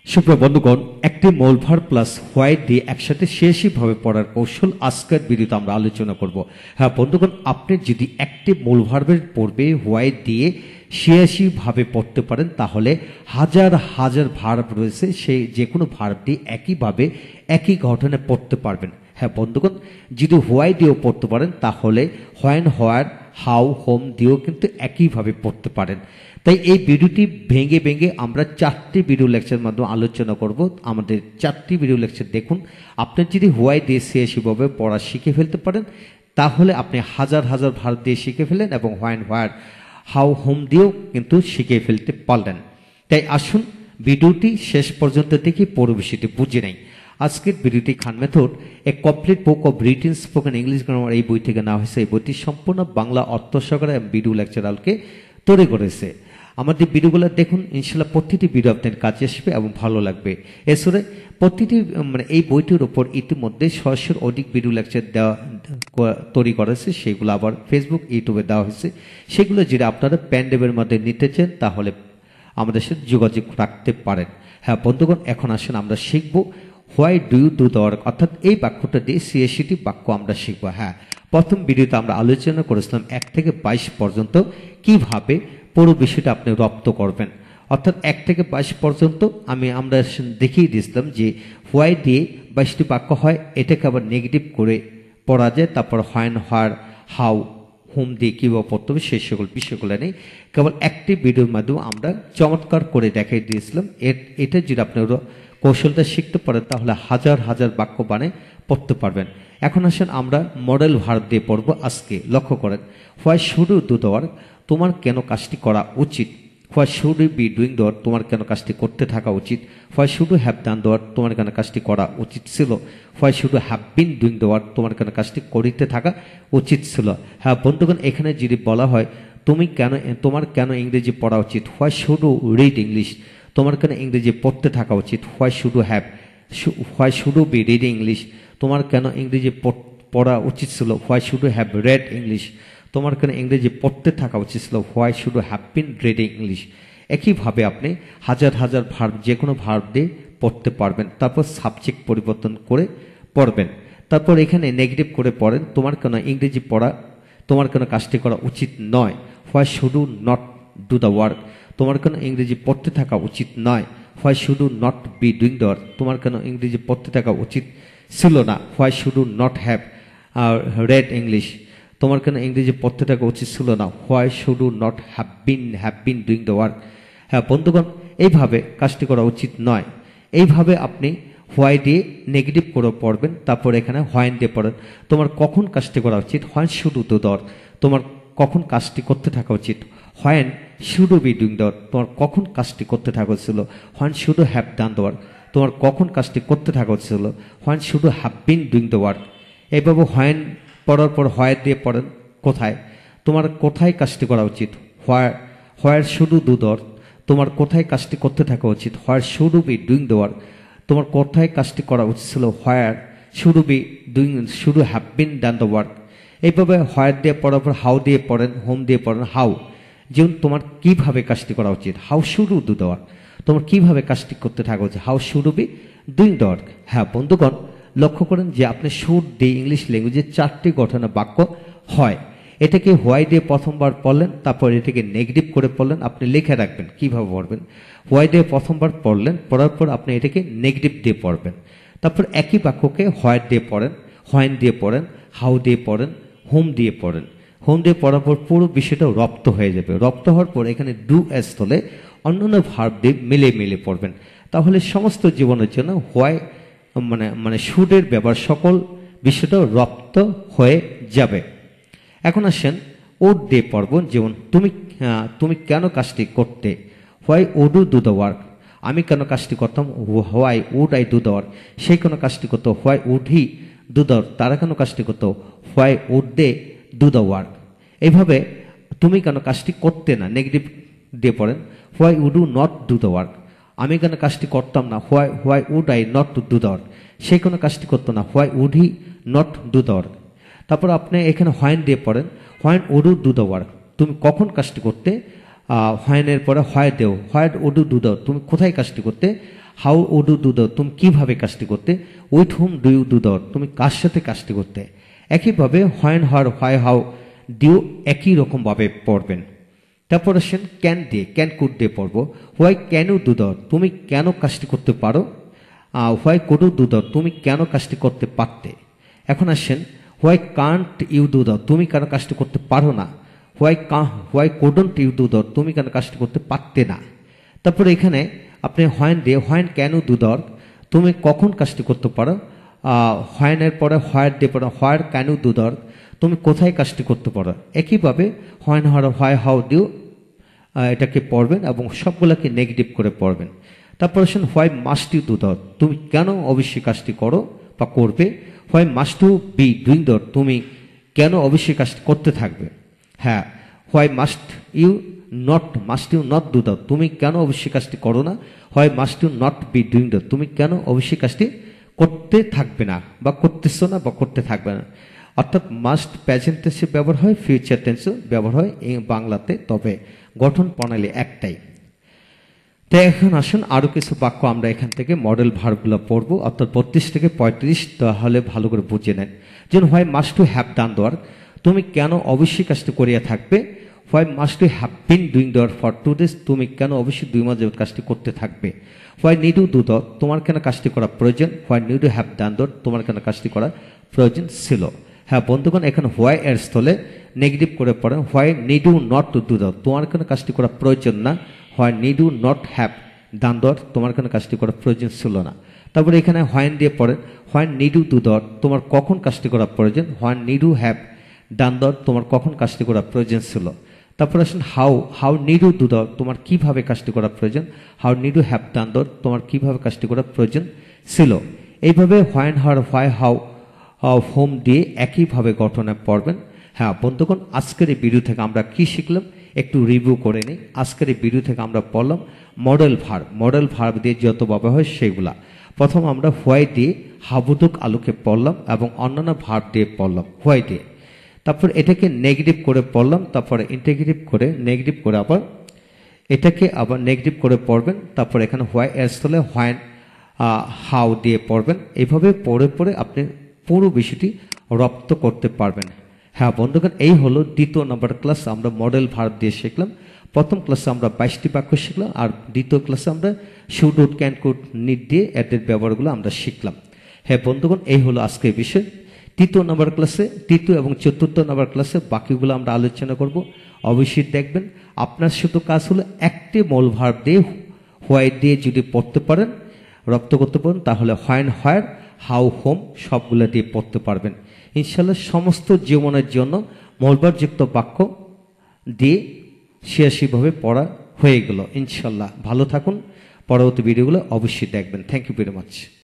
সুপ্রিয় বন্ধুগণ, একটি মূল ভার্ব প্লাস হোয়াইট দিয়ে একসাথে শেষভাবে পড়ার কৌশল আজকের ভিডিওতে আমরা আলোচনা করব। হ্যাঁ বন্ধুগণ, আপনি যদি একটি মূল ভার্বের পূর্বে হোয়াইট দিয়ে শেষভাবে পড়তে পারেন তাহলে হাজার হাজার ভার্ব রয়েছে, সেই যে কোনো ভার্ব দিয়ে একইভাবে একই ঘটনা পড়তে পারবেন। হ্যাঁ বন্ধুগণ, যদি হোয়াই দিয়েও পড়তে পারেন তাহলে হোয়েন, হোয়ার, হাউ, হোম দিয়েও কিন্তু একইভাবে পড়তে পারেন। তাই এই ভিডিওটি ভেঙে ভেঙে আমরা 4টি ভিডিও লেকচারের মাধ্যমে আলোচনা করব। আমাদের 4টি ভিডিও লেকচার দেখুন। আপনি যদি হোয়াই দিয়ে শেষভাবে পড়া শিখে ফেলতে পারেন তাহলে আপনি হাজার হাজার ভার্ব দিয়ে শিখে ফেলেন এবং হোয়েন, হোয়ার, হাউ, হোম দিয়েও কিন্তু শিখে ফেলতে পারলেন। তাই আসুন ভিডিওটি শেষ পর্যন্ত দেখে পুরো বিষয়টি বুঝে নেই। আজকের ভিডিওটি Khan method A complete book of written spoken English grammar এই বই থেকে নেওয়া হয়েছে। এই বইটি সম্পূর্ণ বাংলা অর্থ সহকারে ভিডিও লেকচারালকে তৈরি করেছে। আমাদের ভিডিওগুলো দেখুন, ইনশাল্লাহ প্রতিটি ভিডিও আপনার কাজে আসবে এবং ভালো লাগবে। এছাড়া প্রতিটি এই বইটির উপর ইতিমধ্যে 600-এর অধিক ভিডিও লেকচার দেওয়া তৈরি করেছে, সেগুলো আবার ফেসবুক, ইউটিউবে দেওয়া হয়েছে। সেগুলো যদি আপনারা প্যান্ডেবের মধ্যে নিতে চান তাহলে আমাদের সাথে যোগাযোগ রাখতে পারেন। হ্যাঁ বন্ধুগণ, এখন আসেন আমরা শিখব why do you do the work, অর্থাৎ এই বাক্যটা দিয়ে সিএসিটি বাক্য আমরা শিখবো। হ্যাঁ, প্রথম ভিডিওতে আমরা আলোচনা করেছিলাম 1 থেকে 22 পর্যন্ত কিভাবে পুরো বিষয়টা আপনি রপ্ত করবেন। অর্থাৎ 1 থেকে 22 পর্যন্ত আমরা দেখিয়ে দিয়েছিলাম যে হোয়াই দিয়ে 22টি বাক্য হয়, এটাকে আবার নেগেটিভ করে পড়া যায়। তারপর হোয়েন, হোয়ার, হাউ, হোম দিয়ে কীভাবে পড়তে হবে সেই সকল বিষয়গুলো নেই। কেবল একটি ভিডিওর মাধ্যমে আমরা চমৎকার করে দেখিয়ে দিয়েছিলাম। এটা যদি আপনারা কৌশলটা শিখতে পারেন তাহলে হাজার হাজার বাক্য বানায় পড়তে পারবেন। এখন আসেন আমরা মডেল ভার্ব দিয়ে পড়ব আজকে। লক্ষ্য করেন, why should you do the work, তোমার কেন কাজটি করা উচিত। Why should you be doing the work, তোমার কেন কাজটি করতে থাকা উচিত। Why should you have done the work, তোমার কেন কাজটি করা উচিত ছিল। Why should you have been doing the work, তোমার কেন কাজটি করিতে থাকা উচিত ছিল। হ্যাঁ বন্ধুগণ, এখানে যদি বলা হয় তোমার কেন ইংরেজি পড়া উচিত, why should you read English, তোমার কেন ইংরেজি পড়তে থাকা উচিত। Why should you be reading English, তোমার কেন ইংরেজি পড়া উচিত ছিল। Why should you have read English, তোমার কেন ইংরেজি পড়তে থাকা উচিত ছিল। Why should you have been reading English. একইভাবে আপনি হাজার হাজার ভার্ব যে কোনো ভার্ব দিয়ে পড়তে পারবেন। তারপর সাবজেক্ট পরিবর্তন করে পড়বেন। তারপর এখানে নেগেটিভ করে পড়েন, তোমার কেন কাজটি করা উচিত নয়। Why should you not do the work, তোমার কেন ইংরেজি পড়তে থাকা উচিত নয়। Why should you not be doing the work, তোমার কেন ইংরেজি পড়তে থাকা উচিত ছিল না। Why should you not have read English, তোমার কেন ইংরেজি পড়তে থাকা উচিত ছিল না। Why should you not have been doing the work. হ্যাঁ বন্ধুগণ, এইভাবে কাজটি করা উচিত নয়। এইভাবে আপনি হোয়াই দিয়ে নেগেটিভ করে পড়বেন। তারপর এখানে হোয়েন দিয়ে পড়েন, তোমার কখন কাজটি করা উচিত। When should you do the work, তোমার কখন কাজটি করতে থাকা উচিত। When should you be doing the work, তোমার কখন কাজটি করতে থাকা উচিত। When should you have done the work, তোমার কখন কাজটি করতে থাকা উচিত ছিল। When should you have been doing the work. এইভাবে হোয়েন পড়ার পর হোয়ার দিয়ে পড়েন, কোথায়, তোমার কোথায় কাজটি করা উচিত। Where should you do the work, তোমার কোথায় কাজটি করতে থাকা উচিত। Where should you be doing the work, তোমার কোথায় কাজটি করা উচিত ছিল। Where should you have been done the work. এইভাবে হোয়ার দিয়ে পড়ার পর হাউ দিয়ে পড়েন, হোম দিয়ে পড়েন। হাউ, যেমন তোমার কিভাবে কাজটি করা উচিত। How should you do the work, তোমার কিভাবে কাজটি করতে থাকা উচিত। How should you be doing the work. হ্যাঁ বন্ধুগণ, লক্ষ্য করেন যে আপনি শুড দিয়ে ইংলিশ ল্যাঙ্গুয়েজে 4টি গঠনের বাক্য হয়। এটাকে হোয়াই দিয়ে প্রথমবার পড়লেন, তারপর এটাকে নেগেটিভ করে পড়লেন। আপনি লিখে রাখবেন কিভাবে পড়বেন। হোয়াই দিয়ে প্রথমবার পড়লেন, পড়ার পর আপনি এটাকে নেগেটিভ দিয়ে পড়বেন। তারপর একই বাক্যকে হোয়াইট দিয়ে পড়েন, হোয়েন দিয়ে পড়েন, হাউ দিয়ে পড়েন, হোম দিয়ে পড়েন। হোম দিয়ে পড়ার পর পুরো বিষয়টা রপ্ত হয়ে যাবে। রপ্ত হওয়ার পর এখানে ডু এস হলে অন্যান্য ভার্ব দিয়ে মিলে পড়বেন। তাহলে সমস্ত জীবনের জন্য হোয়াই শুডের ব্যবহার সকল বিষয়টা রপ্ত হয়ে যাবে। এখন আসেন উড দিয়ে পড়ব। যেমন তুমি কেন কাজটি করতে। Why would you do the work, আমি কেন কাজটি করতাম। Why would I do the work, সেই কেন কাজটি করতো। Why would he do the work, তারা কেন কাজটি করতো। Why would they do the work. এইভাবে তুমি কেন কাজটি করতে না, নেগেটিভ দিয়ে পড়েন। Why would you not do the work, আমি কেন কাজটি করতাম না। Why would I not do the work, সে কোনো কাজটি করতো না। Why would he not do the work. তারপর আপনি এখানে হোয়েন দিয়ে পড়েন, when would you do the work, তুমি কখন কাজটি করতে। হোয়েনের পরে হোয়াট দেও, what would you do that, তুমি কোথায় কাজটি করতে, how would you do that, তুমি কিভাবে কাজটি করতে, with whom do you do that, তুমি কার সাথে কাজটি করতে। একইভাবে when, where, why, how, do একই রকমভাবে পড়বেন। তারপর আসেন ক্যান দিয়ে, ক্যান কুড দিয়ে পড়বো। Why can you do that, তুমি কেন কাজটি করতে পারো। Why could you do that, তুমি কেন কাজটি করতে পারতে। এখন আসেন why can't you do that, তুমি কেন কাজটি করতে পারো না। Why couldn't you do that, তুমি কেন কাজটি করতে পারতে না। তারপরে এখানে আপনি হোয়েন দিয়ে, when can you do that, তুমি কখন কাজটি করতে পারো। হোয়েনের পরে হোয়াট দিয়ে পড়ো, where can you do that, তুমি কোথায় কাজটি করতে পারো। একইভাবে when, where, why, how do এটাকে পড়বেন এবং সবগুলোকে নেগেটিভ করে পড়বেন। তারপর আসেন why must you do that, তুমি কেন অবশ্যই কাজটি করো বা করবে। Why must you be doing that, তুমি কেন অবশ্যই কাজটি করতে থাকবে। হ্যাঁ, why must you not do that, তুমি কেন অবশ্যই কাজটি করো না। Why must you not be doing that, তুমি কেন অবশ্যই কাজটি করতে থাকবে না বা করতেছো না বা করতে থাকবে না। অর্থাৎ মাস্ট প্রেজেন্ট টেন্সে ব্যবহার হয়, ফিউচার টেন্সে ব্যবহার হয় এই বাংলাতে, তবে গঠন প্রণালী একটাই। তো এখন আসুন আরো কিছু বাক্য আমরা এখান থেকে মডেল ভার্বগুলো পড়বো, অর্থাৎ 32 থেকে 35, তাহলে ভালো করে বুঝে নেন। যেমন why must to have done the work, তুমি কেন অবশ্যই কাজটি করিয়া থাকবে। Why must to have been doing the work for 2 days, তুমি কেন অবশ্যই 2 মাস যাবত কাজটি করতে থাকবে। Why need you do that, তোমার কেন কাজটি করা প্রয়োজন। Why need you have done that, তোমার কেন কাজটি করা প্রয়োজন ছিল। হ্যাঁ বন্ধুগণ, এখানে হোয়াই এর স্থলে নেগেটিভ করে পড়েন, why need you not to do that, তোমার কেন কাজটি করা প্রয়োজন না। Why need you not have done that, তোমার কেন কাজটি করা প্রয়োজন ছিল না। তারপরে এখানে হোয়াইন দিয়ে পড়েন, why need you do that, তোমার কখন কাজটি করা প্রয়োজন। Why need you have done that, তোমার কখন কাজটি করা প্রয়োজন ছিল। তারপর আসেন how need you do that, তোমার কিভাবে কাজটি করা প্রয়োজন। How need you have done that, তোমার কিভাবে কাজটি করা প্রয়োজন ছিল। এইভাবে when, where, why, how, whom দিয়ে একইভাবে গঠনে পড়বেন। হ্যাঁ বন্ধুগণ, আজকের এই ভিডিও থেকে আমরা কি শিখলাম একটু রিভিউ করে নিই। আজকের এই ভিডিও থেকে আমরা পড়লাম মডেল ভার্ব দিয়ে যত ব্যবহার হয় সেগুলা। প্রথম আমরা হোয়াই দিয়ে হাবুদুক আলুকে পড়লাম এবং অন্যান্য ভার্ব দিয়ে পড়লাম হোয়াই দিয়ে। তারপর এটাকে নেগেটিভ করে পড়লাম, তারপরে ইন্টিগ্রেটিভ করে নেগেটিভ করে আবার এটাকে আবার নেগেটিভ করে পড়বেন। তারপর এখানে হোয়াই এর স্থলে হোয়াইন, হাউ দিয়ে পড়বেন। এইভাবে পড়ে পড়ে আপনি পুরো বিষয়টি রপ্ত করতে পারবেন। হ্যাঁ বন্ধুগণ, এই হলো দ্বিতীয় নম্বর ক্লাস, আমরা মডেল ভার্ব দিয়ে শিখলাম। প্রথম ক্লাসে আমরা 22টি বাক্য শিখলাম, আর দ্বিতীয় ক্লাসে আমরা should, would, can, could, need দিয়ে এদের ব্যবহারগুলো আমরা শিখলাম। হ্যাঁ বন্ধুগণ, এই হলো আজকের বিষয়। তৃতীয় নম্বর ক্লাসে, তৃতীয় এবং চতুর্থ নম্বর ক্লাসে বাকিগুলো আমরা আলোচনা করব। অবশ্যই দেখবেন। আপনার শুধু কাজ হলো একটি মূল ভার্ব দিয়ে হোয়াই দিয়ে যদি পড়তে পারেন, রপ্ত করতে পারেন, তাহলে হোয়াইন, হোয়ার, হাউ, হোম সবগুলো দিয়ে পড়তে পারবেন ইনশাল্লাহ। সমস্ত জীবনের জন্য মূলভার্বযুক্ত বাক্য দিয়ে ভাবে পড়া হয়ে গেল ইনশাল্লাহ। ভালো থাকুন, পরবর্তী ভিডিওগুলো অবশ্যই দেখবেন। Thank you very much.